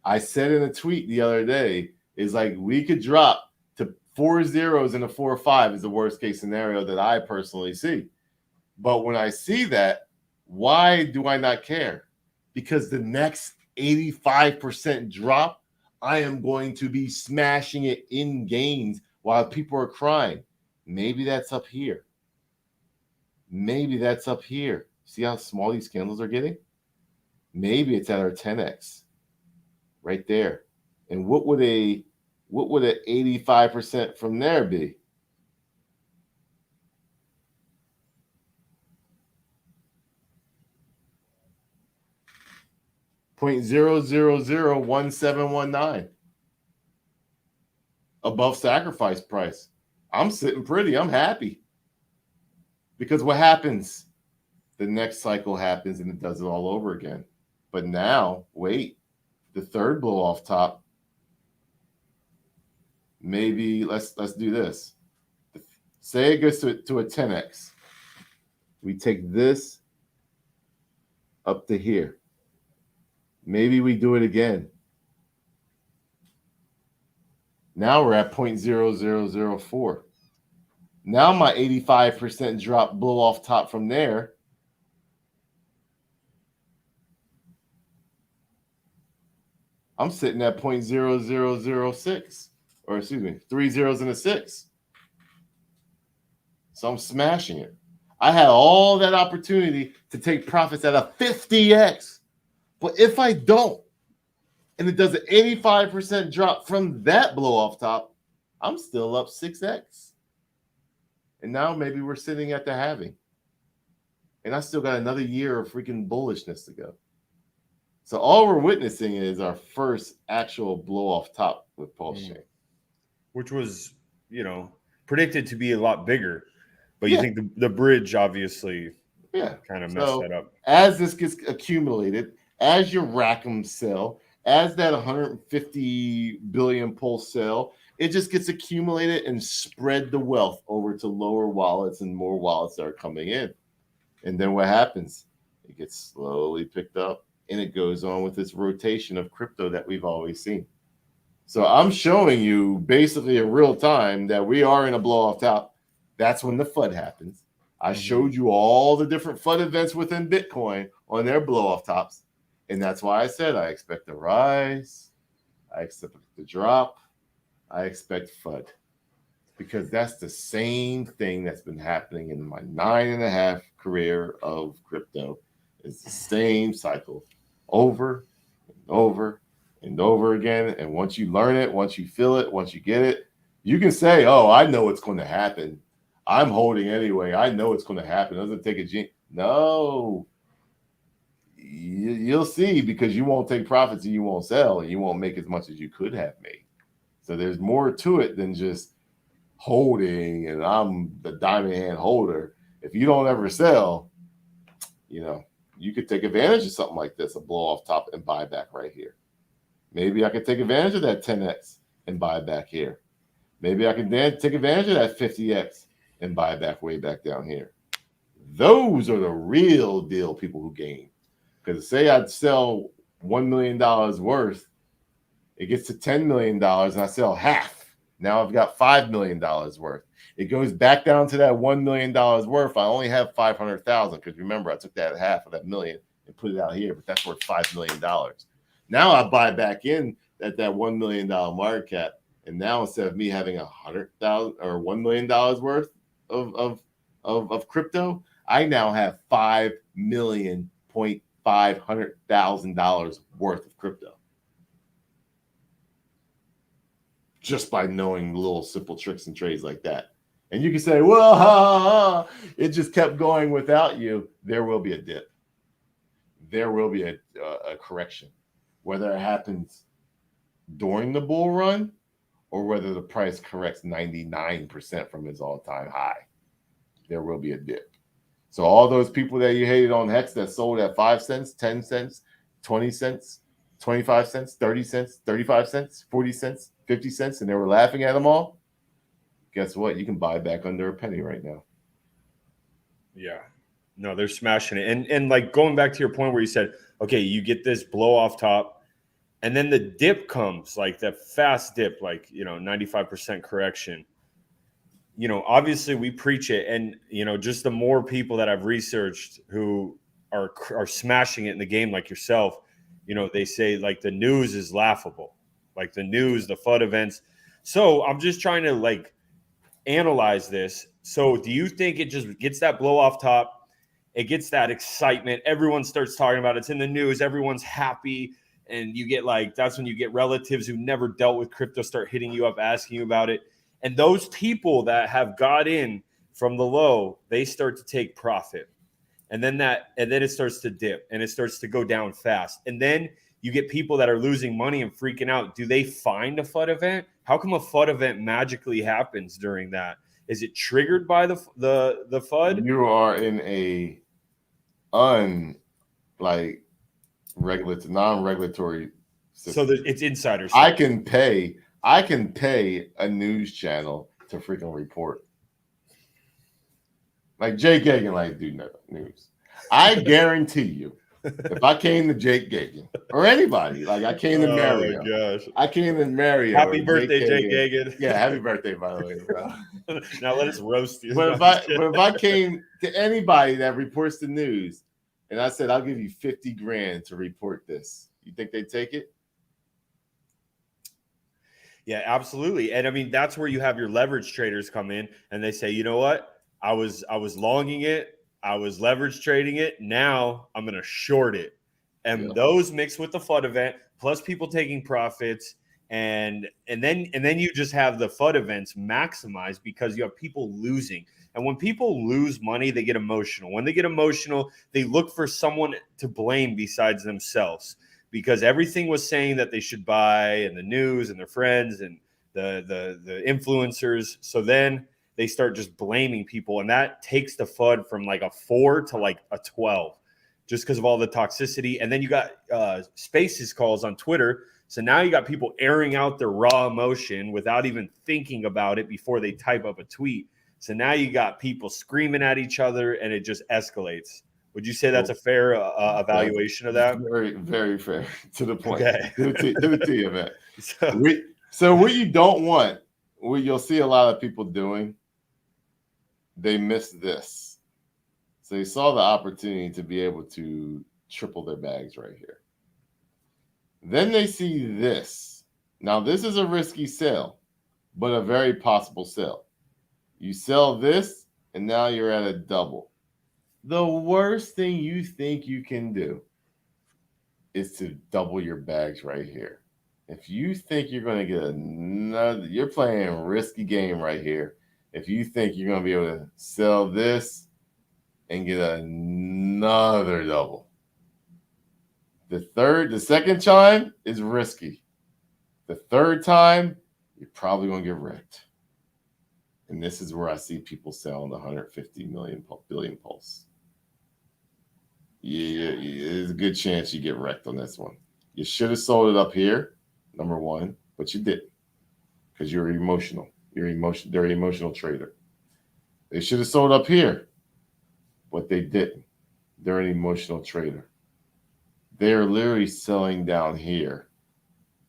I said in a tweet the other day, is like we could drop to 4 zeros and a 4 or 5 is the worst case scenario that I personally see. But when I see that, why do I not care? Because the next 85% drop, I am going to be smashing it in gains while people are crying. Maybe that's up here. Maybe that's up here. See how small these candles are getting? Maybe it's at our 10x right there. And what would an 85% from there be? .0001719 above sacrifice price. I'm sitting pretty. I'm happy. Because what happens? The next cycle happens and it does it all over again. But now, wait, the third blow off top. Maybe let's do this. Say it goes to a 10x. We take this up to here. Maybe we do it again. Now we're at 0.0004. Now my 85% drop blow off top from there. I'm sitting at 0.0006, or excuse me, 3 zeros and a 6. So I'm smashing it. I had all that opportunity to take profits at a 50x. But if I don't, and it does an 85% drop from that blow off top, I'm still up 6x. And now maybe we're sitting at the halving. And I still got another year of freaking bullishness to go. So all we're witnessing is our first actual blow off top with Pulsechain. Which was, predicted to be a lot bigger. But you think the bridge obviously Yeah. kind of messed that up. As this gets accumulated, as your Rackham sell, as that 150 billion Pulse sell, it just gets accumulated and spread the wealth over to lower wallets and more wallets that are coming in. And then what happens? It gets slowly picked up and it goes on with this rotation of crypto that we've always seen. So I'm showing you basically in real time that we are in a blow off top. That's when the FUD happens. I showed you all the different FUD events within Bitcoin on their blow off tops. And that's why I said I expect a rise. I expect the drop. I expect FUD. Because that's the same thing that's been happening in my 9.5 career of crypto. It's the same cycle over and over and over again. And once you learn it, once you feel it, once you get it, you can say, oh, I know what's going to happen. I'm holding anyway. I know it's going to happen. It doesn't take a genius. No. You'll see, because you won't take profits and you won't sell and you won't make as much as you could have made. So there's more to it than just holding and I'm the diamond hand holder. If you don't ever sell, you could take advantage of something like this, a blow off top and buy back right here. Maybe I could take advantage of that 10x and buy back here. Maybe I can then take advantage of that 50x and buy back way back down here. Those are the real deal people who gain. Because say I'd sell $1 million worth, it gets to $10 million and I sell half. Now I've got $5 million worth. It goes back down to that $1 million worth. I only have 500,000 because remember, I took that half of that million and put it out here, but that's worth $5 million. Now I buy back in at that $1 million market cap. And now instead of me having 100,000 or $1 million worth of crypto, I now have $5,500,000 worth of crypto. Just by knowing little simple tricks and trades like that. And you can say, well, it just kept going without you. There will be a dip. There will be a correction. Whether it happens during the bull run or whether the price corrects 99% from its all-time high, there will be a dip. So all those people that you hated on Hex that sold at 5 cents, 10 cents, 20 cents, 25 cents, 30 cents, 35 cents, 40 cents, 50 cents, and they were laughing at them all, guess what? You can buy back under a penny right now. Yeah. No, they're smashing it. And like going back to your point where you said, okay, you get this blow off top and then the dip comes, like that fast dip, like, 95% correction. Obviously we preach it. And, just the more people that I've researched who are smashing it in the game like yourself, they say like the news is laughable, like the news, the FUD events. So I'm just trying to like analyze this. So do you think it just gets that blow off top? It gets that excitement. Everyone starts talking about it. It's in the news. Everyone's happy. And you get that's when you get relatives who never dealt with crypto start hitting you up, asking you about it. And those people that have got in from the low, they start to take profit. And then it starts to dip and it starts to go down fast. And then you get people that are losing money and freaking out. Do they find a FUD event? How come a FUD event magically happens during that? Is it triggered by the FUD? You are in a non-regulatory system. So it's insiders. I can pay a news channel to freaking report. Like Jake Gagan, like do news. I guarantee you, if I came to Jake Gagan or anybody, like I came to Mario. Oh my gosh. I came to Mario. Happy birthday, Jake Gagan. Yeah, happy birthday, by the way, bro. Now let us roast you. But if I came to anybody that reports the news and I said, I'll give you 50 grand to report this, you think they'd take it? Yeah, absolutely. And I mean, that's where you have your leverage traders come in and they say, you know what? I was longing it. I was leverage trading it. Now I'm going to short it. And those mixed with the FUD event, plus people taking profits. And then you just have the FUD events maximized because you have people losing. And when people lose money, they get emotional. When they get emotional, they look for someone to blame besides themselves, because everything was saying that they should buy, and the news and their friends and the influencers. So then they start just blaming people. And that takes the FUD from like a 4 to like a 12 just because of all the toxicity. And then you got spaces calls on Twitter. So now you got people airing out their raw emotion without even thinking about it before they type up a tweet. So now you got people screaming at each other and it just escalates. Would you say that's a fair evaluation of that? Very, very fair. To the point. Okay. Give it to you, man. So what you don't want, what you'll see a lot of people doing, they miss this. So they saw the opportunity to be able to triple their bags right here. Then they see this. Now, this is a risky sell, but a very possible sell. You sell this, and now you're at a double. The worst thing you think you can do is to double your bags right here. If you think you're going to get another, you're playing a risky game right here. If you think you're going to be able to sell this and get another double. The second time is risky. The third time, you're probably going to get wrecked. And this is where I see people selling the 150 billion pulse. Yeah, there's a good chance you get wrecked on this one. You should have sold it up here, number one, but you didn't because you're emotional. They're an emotional trader. They should have sold up here, but they didn't. They're an emotional trader. They're literally selling down here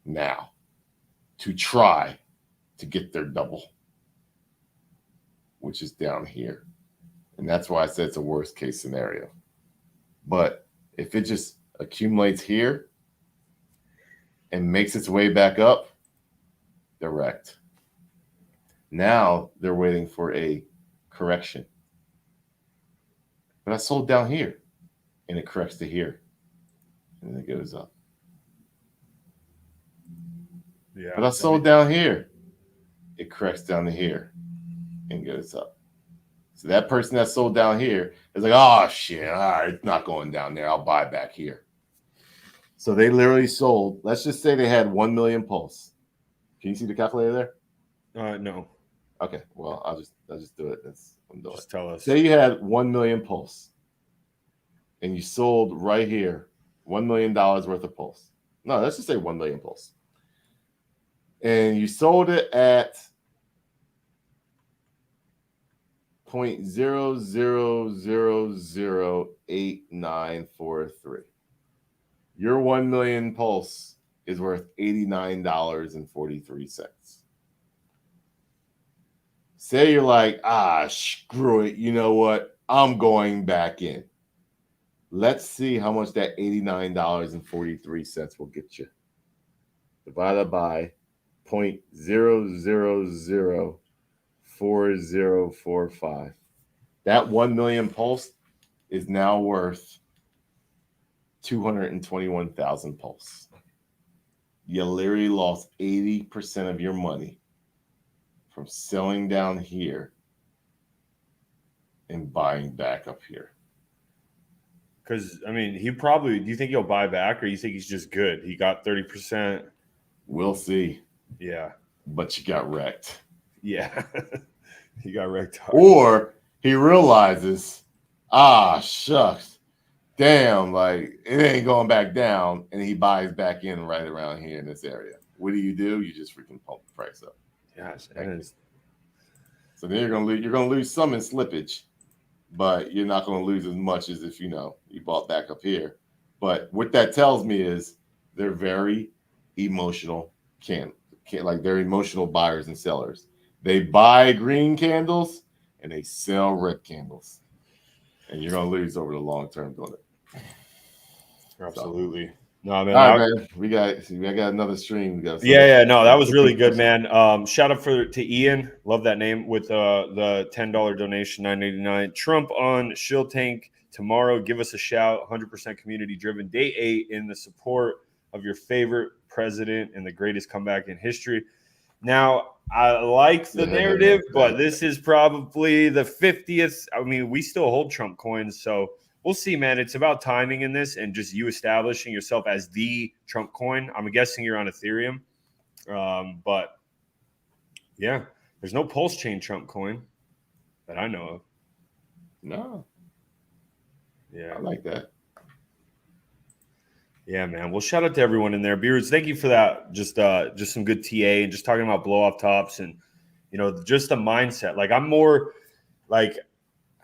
now to try to get their double, which is down here. And that's why I said it's a worst case scenario. But if it just accumulates here and makes its way back up, they're wrecked. Now they're waiting for a correction. But I sold down here and it corrects to here. And it goes up. Yeah. But I sold down here. It corrects down to here and goes up. So that person that sold down here is like, oh, shit, all right, it's not going down there. I'll buy back here. So they literally sold. Let's just say they had 1 million pulse. Can you see the calculator there? No. Okay, well, I'll just do it. I'm doing Just tell us. Say you had 1 million pulse and you sold right here $1 million worth of pulse. No, let's just say 1 million pulse. And you sold it at 0.00008943. Your 1 million pulse is worth $89.43. Say you're like, screw it. You know what? I'm going back in. Let's see how much that $89.43 will get you. Divided by 0.0004045. That 1 million pulse is now worth 221,000 pulse. You literally lost 80% of your money from selling down here and buying back up here. Because, I mean, do you think he'll buy back or you think he's just good? He got 30%. We'll see. Yeah. But you got wrecked. Yeah. He got wrecked hard. Or he realizes, shucks, damn, like it ain't going back down, and he buys back in right around here in this area. What do? You just freaking pump the price up. Yes. So then you're gonna lose some in slippage, but you're not gonna lose as much as if you bought back up here. But what that tells me is they're very emotional like they're emotional buyers and sellers. They buy green candles and they sell red candles, and you're gonna lose over the long term doing it. Absolutely. No, man. All right, man. I got another stream. No, that was really good, man. Shout out to Ian. Love that name with the $10 donation, $9.89. Trump on Shill Tank tomorrow. Give us a shout. 100% community driven. Day 8 in the support of your favorite president and the greatest comeback in history. Now, I like the narrative, but this is probably the 50th. I mean, we still hold Trump coins, so we'll see, man. It's about timing in this and just you establishing yourself as the Trump coin. I'm guessing you're on Ethereum. But, yeah, there's no Pulsechain Trump coin. that I know of. No. Yeah. I like that. Yeah, man. Well, shout out to everyone in there. Beards, thank you for that. Just some good TA and just talking about blow off tops and, just the mindset. Like I'm more like,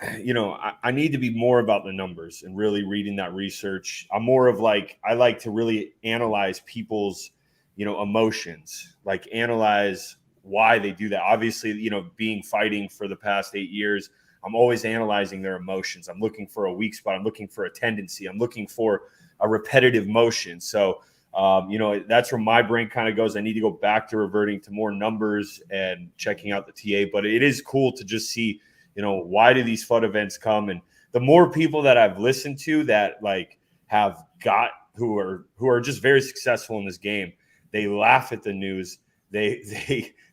I need to be more about the numbers and really reading that research. I'm more of like, I like to really analyze people's, emotions, like analyze why they do that. Obviously, being fighting for the past 8 years, I'm always analyzing their emotions. I'm looking for a weak spot. I'm looking for a tendency. I'm looking for a repetitive motion. So, that's where my brain kind of goes. I need to go back to reverting to more numbers and checking out the TA. But it is cool to just see, why do these FUD events come? And the more people that I've listened to that like have got who are just very successful in this game, they laugh at the news. They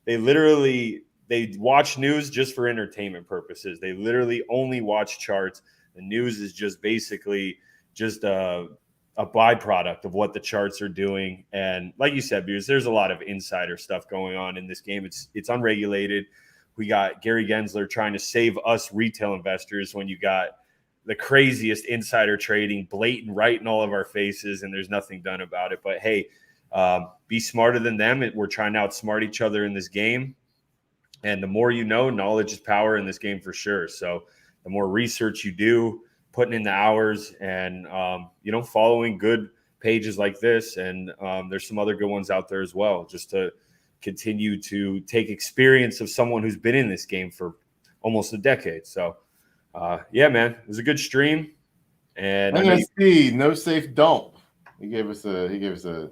literally watch news just for entertainment purposes. They literally only watch charts. The news is just basically just a byproduct of what the charts are doing. And like you said, because there's a lot of insider stuff going on in this game. It's unregulated. We got Gary Gensler trying to save us retail investors when you got the craziest insider trading blatant right in all of our faces, and there's nothing done about it. But hey, be smarter than them. We're trying to outsmart each other in this game. And the more knowledge is power in this game for sure. So the more research you do, putting in the hours and, following good pages like this. And there's some other good ones out there as well, just to continue to take experience of someone who's been in this game for almost a decade. So, yeah, man, it was a good stream. And NSD, no safe dump. He gave us a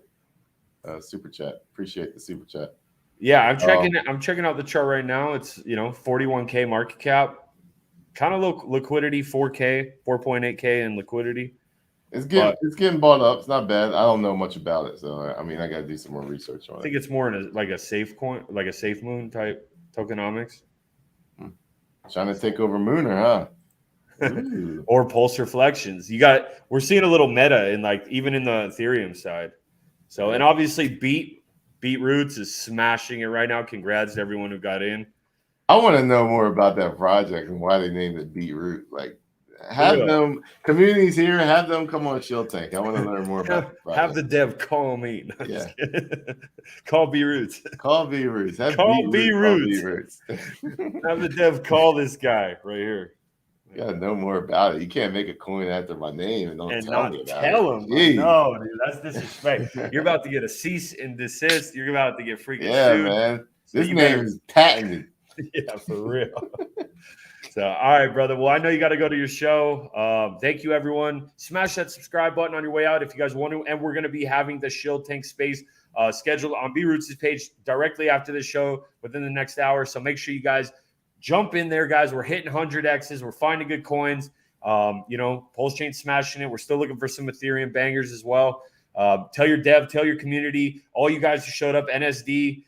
super chat. Appreciate the super chat. Yeah, I'm checking out the chart right now. It's 41K market cap. Kind of low liquidity, 4K, 4.8K in liquidity. It's getting bought up. It's not bad. I don't know much about it, so I got to do some more research on it. I think it's more in a safe coin, like a safe moon type tokenomics. Trying to take over Mooner, huh? Or pulse reflections. We're seeing a little meta in even in the Ethereum side. So and obviously Beetroots is smashing it right now. Congrats to everyone who got in. I want to know more about that project and why they named it Beetroot. Have them communities here. Have them come on Shill Tank. I want to learn more about. Have the dev call me. No, yeah, call Beetroots. Call Beetroots. Call Beetroots. Have the dev call this guy right here. You gotta know more about it. You can't make a coin after my name and tell me about it. Him. No, dude, that's disrespect. You're about to get a cease and desist. You're about to get freaking sued. Man. This name is patented. Yeah, for real. So, all right, brother. Well, I know you got to go to your show. Thank you, everyone. Smash that subscribe button on your way out if you guys want to. And we're going to be having the Shill Tank space scheduled on Beetroots' page directly after this show within the next hour. So make sure you guys jump in there, guys. We're hitting 100Xs. We're finding good coins. Pulsechain smashing it. We're still looking for some Ethereum bangers as well. Tell your dev, tell your community, all you guys who showed up, NSD,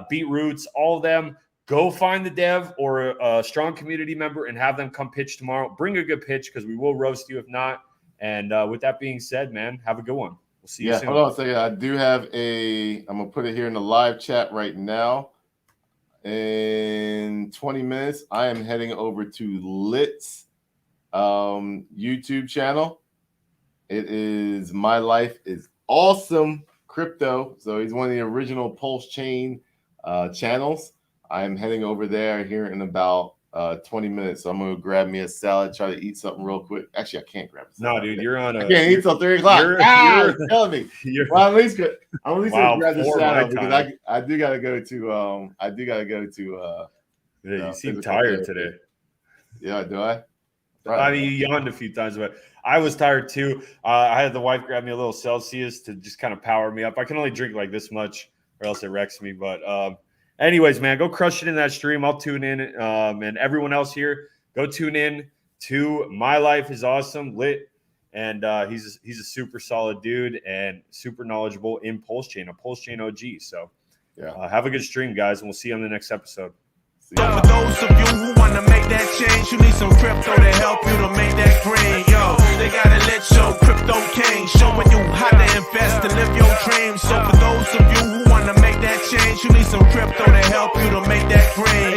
Beetroots, all of them. Go find the dev or a strong community member and have them come pitch tomorrow. Bring a good pitch because we will roast you if not. And with that being said, man, have a good one. We'll see you soon. Hold on a second. I do have I'm going to put it here in the live chat right now. In 20 minutes, I am heading over to Lit's YouTube channel. It is My Life is Awesome Crypto. So he's one of the original Pulsechain channels. I'm heading over there here in about 20 minutes. So I'm going to grab me a salad, try to eat something real quick. Actually, I can't grab a salad. No, dude, you're on I can't eat till 3 o'clock. You're telling me. Well, at least going to grab the salad because I do got to go to yeah, you seem tired today. Yeah, do I? I mean, you yawned a few times, but I was tired too. I had the wife grab me a little Celsius to just kind of power me up. I can only drink like this much or else it wrecks me. But anyways, man, go crush it in that stream. I'll tune in. And everyone else here, go tune in to My Life is Awesome, Lit. And he's a super solid dude and super knowledgeable in Pulsechain, a Pulsechain OG. So yeah, have a good stream, guys, and we'll see you on the next episode. So for those of you who want to make that change, you need some crypto to help you to make that green. Yo, they got to let your crypto king, showing you how to invest and live your dreams. So for those of you who want to make that change, you need some crypto to help you to make that green.